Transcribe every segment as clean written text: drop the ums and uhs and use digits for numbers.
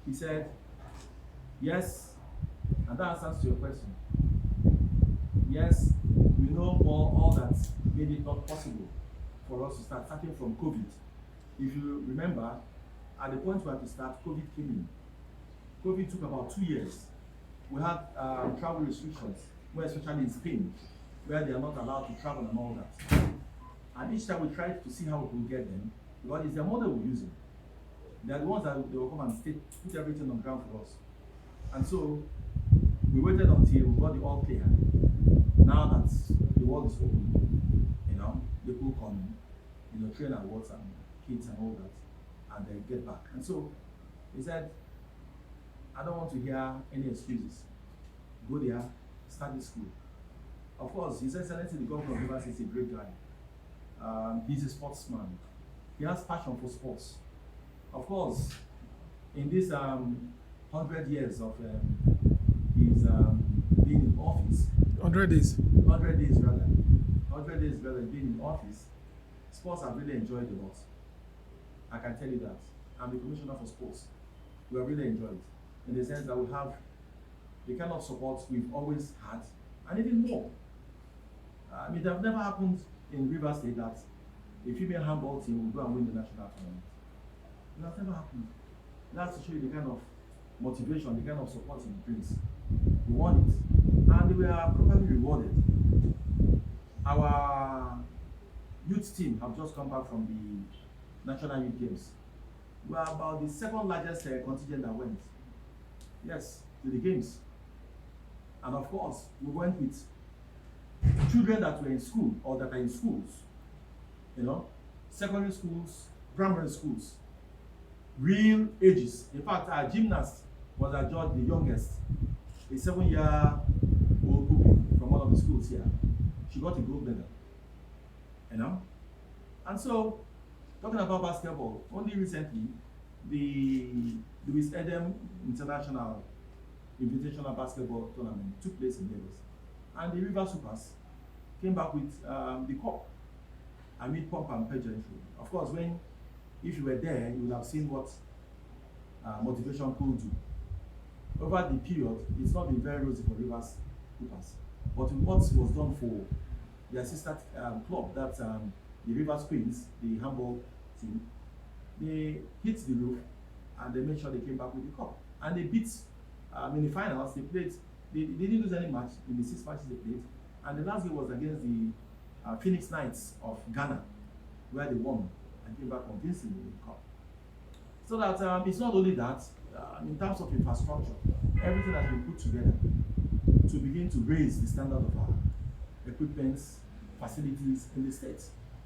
He said, yes, and that answers to your question. Yes, we know more all that made it not possible for us to start, starting from COVID. If you remember, at the point we had to start, COVID came in. COVID took about 2 years. We had travel restrictions, more especially in Spain, where they are not allowed to travel and all that. And each time we tried to see how we could get them, because it's their model we're using. They're the ones that they will come and put everything on ground for us. And so we waited until we got the all clear. Now that the world is open, they could come, train our wards and kids and all that, and then get back. And so he said, I don't want to hear any excuses. Go there, start the school. Of course, His Excellency the Governor of Rivers is a great guy. He's a sportsman. He has passion for sports. Of course, in this 100 years of his being in office, 100 days. 100 days rather, 100 days rather being in office, sports have really enjoyed a lot. I can tell you that. I'm the commissioner for sports. We have really enjoyed it in the sense that we have the kind of support we've always had, and even more. It have never happened in Rivers State that a female handball team will go and win the national tournament. It has never happened. That's to show you the kind of motivation, the kind of support it brings. We won it, and we are properly rewarded. Our youth team have just come back from the National Youth Games. We are about the second largest contingent that went. Yes, to the games. And of course, we went with children that were in school or that are in schools, secondary schools, primary schools, real ages. In fact, our gymnast was adjudged the youngest, a 7-year-old pupil from one of the schools here. She got a gold medal, And so, talking about basketball, only recently, the Louis Edem International Invitational Basketball Tournament took place in Lagos. And the River Supers came back with the cup amid pomp and pageantry. Of course, if you were there, you would have seen what motivation could do. Over the period, it's not been very rosy for Rivers Supers. But with what was done for their sister club, that the Rivers Queens, the handball team, they hit the roof and they made sure they came back with the cup. And they beat, in the finals, they didn't lose any match in the 6 matches they played. And the last game was against the Phoenix Knights of Ghana, where they won and came back convincingly with the cup. So that it's not only that, in terms of infrastructure, everything has been put together to begin to raise the standard of our equipment, facilities in the state.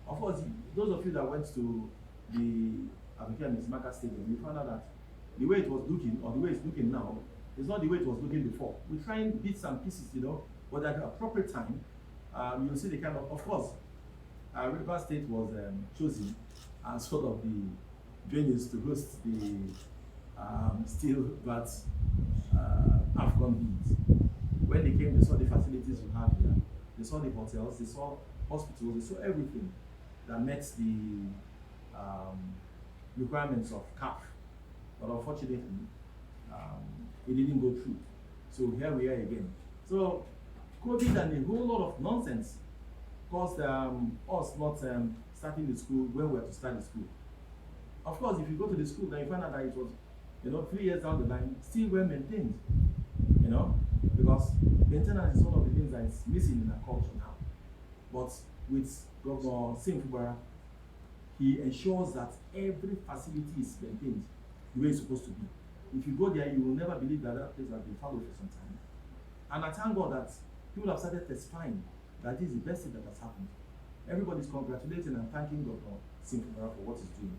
Of course, those of you that went to the Abuja Mismaka Stadium, you found out that the way it was looking, or the way it's looking now, is not the way it was looking before. We try and bits and pieces, but at the appropriate time, you'll see the kind of course, River State was chosen as sort of the venues to host the steel but AFCON beads. When they came, they saw the facilities we have here. They saw the hotels, they saw hospitals, they saw everything that met the requirements of CAF. But unfortunately, it didn't go through. So here we are again. So COVID and a whole lot of nonsense caused us not starting the school when we were to start the school. Of course, if you go to the school, then you find out that it was, 3 years down the line, still well maintained. Because maintenance is one of the things that is missing in our culture now. But with Governor Sim Fubara, he ensures that every facility is maintained the way it's supposed to be. If you go there, you will never believe that that place has been followed for some time. And I thank God that people have started testifying that this is the best thing that has happened. Everybody's congratulating and thanking Governor Sim Fubara for what he's doing.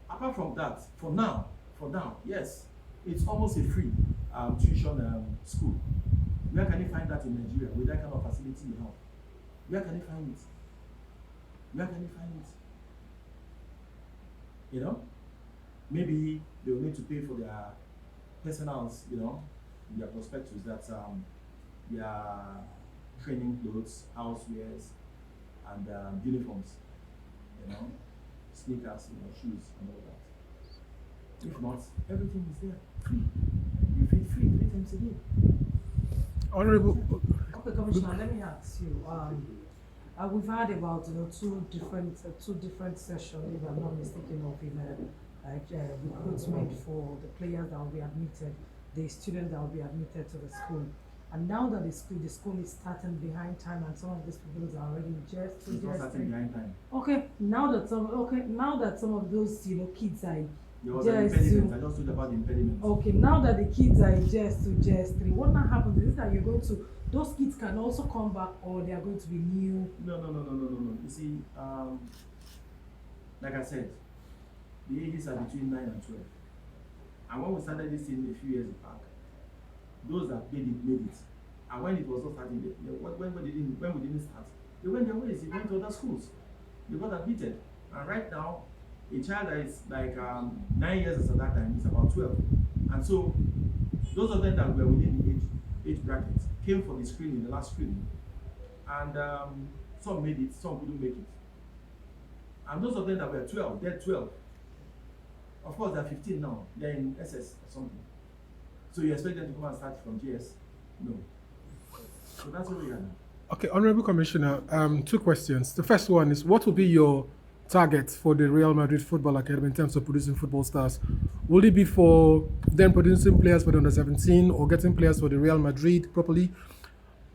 Apart from that, for now, yes, it's almost a free tuition school. Where can you find that in Nigeria with that kind of facility you have? Where can you find it? Where can you find it? Maybe they will need to pay for their personals, their prospectus, that their training clothes, housewares, and uniforms, sneakers, shoes, and all that. If not, everything is there, free. You feed free 3 times a day. Honorable, Okay, Commissioner, let me ask you. We've had about two different sessions, if I'm not mistaken, of recruitment for the players that will be admitted, the students that will be admitted to the school. And now that the school is starting behind time, and some of these people are already in just two It's not years. starting behind time. Now that some of those kids are There was an just impediment. I just told you about the impediment. okay, now that the kids are in JS2, JS3, what now happens is that you're going to, those kids can also come back, or they are going to be new. No. You see, like I said, the ages are between 9 and 12. And when we started this thing a few years back, those that made it. And when it was not starting, when we didn't start, they went their ways, they went to other schools. They got admitted. And right now, a child that is like 9 years at that time is about 12. And so, those of them that were within the age bracket came for the screening, the last screening. And some made it, some couldn't make it. And those of them that were 12, they're 12. Of course, they're 15 now. They're in SS or something. So you expect them to come and start from GS? No. So that's what we are now. okay, Honorable Commissioner, two questions. The first one is, what will be your target for the Real Madrid Football Academy in terms of producing football stars? Will it be for them producing players for the under-17 or getting players for the Real Madrid properly?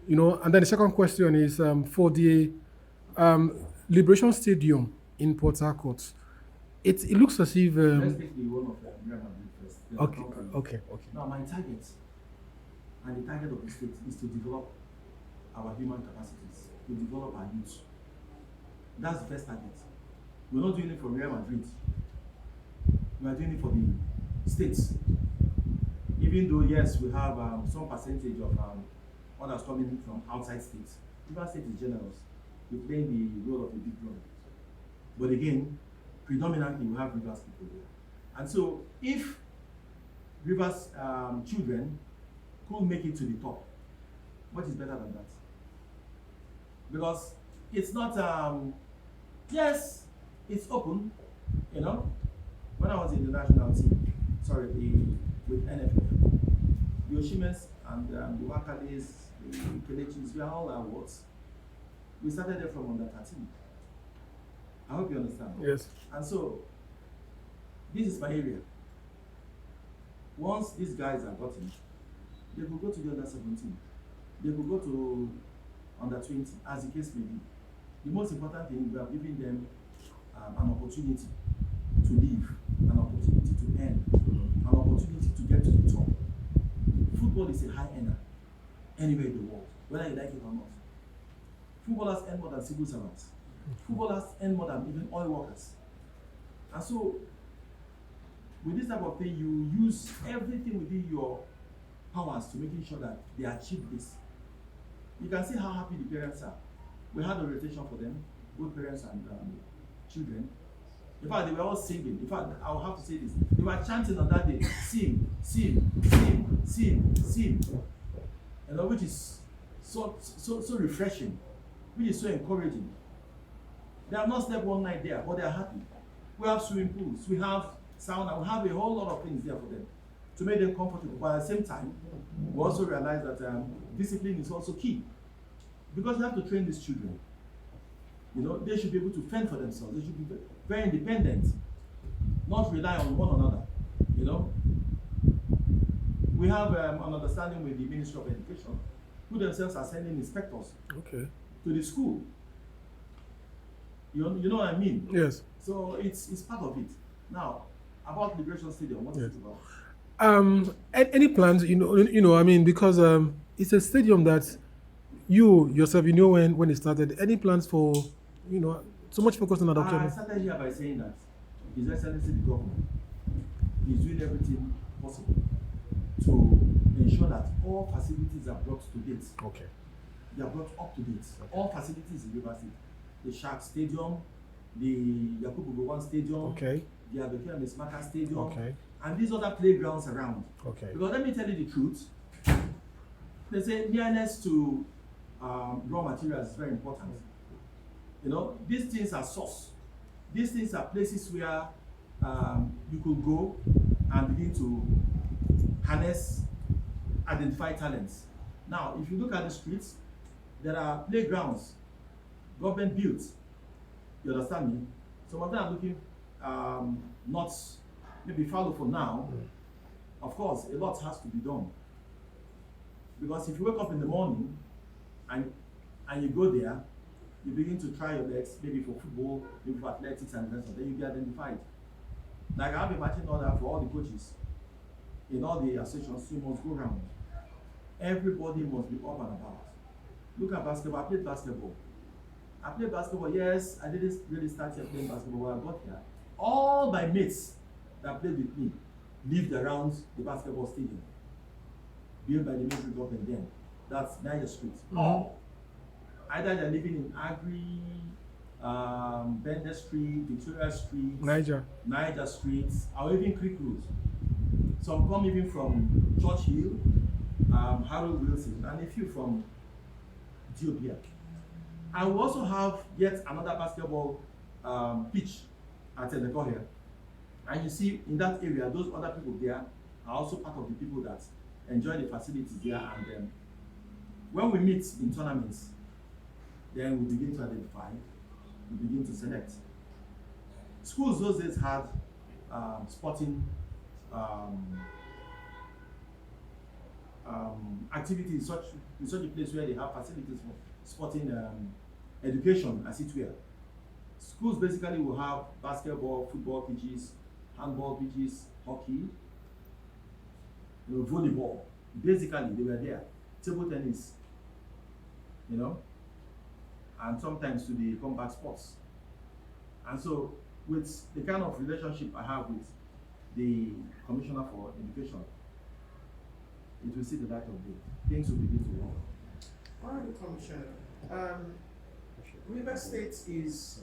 You know, and then the second question is for the Liberation Stadium in Port Harcourt. It looks as if Let's take the one of Real Madrid first. Then okay, I'll come to okay. Now, my target and the target of the state is to develop our human capacities, to develop our youth. That's the first target. We're not doing it for Real Madrid. We are doing it for the states. Even though, yes, we have some percentage of others coming from outside states. Rivers State is generous. We're playing the role of a big brother. But again, predominantly we have Rivers people there. And so, if Rivers children could make it to the top, what is better than that? Because it's not, yes, it's open, you know. When I was in the national team, with NFF, the Oshimes and the Wakales, the Kelechis, we are all awards. We started there from under 13. I hope you understand. Yes. And so, this is my area. Once these guys are gotten, they will go to the under 17. They will go to under 20, as the case may be. The most important thing, we are giving them an opportunity to live, an opportunity to earn, an opportunity to get to the top. Football is a high earner anywhere in the world, whether you like it or not. Footballers earn more than civil servants. Footballers earn more than even oil workers. And so, with this type of thing, you use everything within your powers to making sure that they achieve this. You can see how happy the parents are. We had a rotation for them, both parents and children. In fact, they were all singing. In fact, I will have to say this. They were chanting on that day, sing, sing, sing, sing, sing. You know, which is so refreshing, which is so encouraging. They have not slept one night there, but they are happy. We have swimming pools, we have sauna, we have a whole lot of things there for them to make them comfortable. But at the same time, we also realize that discipline is also key. Because you have to train these children. You know, they should be able to fend for themselves. They should be very independent, not rely on one another. You know, we have an understanding with the Ministry of Education, who themselves are sending inspectors to the school. You know what I mean? Yes. So it's part of it. Now, about Liberation Stadium, what is it about? Any plans? I mean, because it's a stadium that you yourself, when it started. Any plans for, so much focus on adoption? I started here by saying that His Excellency the Governor is doing everything possible to ensure that all facilities are brought to date. Okay. They are brought up to date. Okay. All facilities in Rivers State. The Shark Stadium, the Yakubu Gowon Stadium, okay, the Adokia Mismaka Stadium, okay, and these other playgrounds around. Okay. Because let me tell you the truth, they say nearness to raw materials is very important. You know, these things are source. These things are places where you could go and begin to harness, identify talents. Now, if you look at the streets, there are playgrounds, government built. You understand me? Some of them are looking not maybe fallow for now. Of course, a lot has to be done. Because if you wake up in the morning and you go there, you begin to try your legs, maybe for football, maybe for athletics and the rest of it, then you get identified. Like I have a marching order for all the coaches in all the associations, you must go around. Everybody must be up and about. Look at basketball. I played basketball. Yes, I didn't really start here playing basketball when I got here. All my mates that played with me lived around the basketball stadium, built by the military government then. That's Niger Street. All. Either they're living in Agri, Bender Street, Victoria Street, Niger Street, or even Creek Road. Some come even from Church Hill, Harold Wilson, and a few from Ethiopia. I will also have yet another basketball pitch at Teneko here. And you see in that area, those other people there are also part of the people that enjoy the facilities there. And when we meet in tournaments, then we begin to identify, we begin to select. Schools those days had sporting activities in such a place where they have facilities for sporting education, as it were. Schools basically will have basketball, football pitches, handball pitches, hockey, volleyball. Basically, they were there. Table tennis, and sometimes to the combat sports. And so, with the kind of relationship I have with the Commissioner for Education, it will see the light of day. Things will begin to work. All right, Commissioner. River State is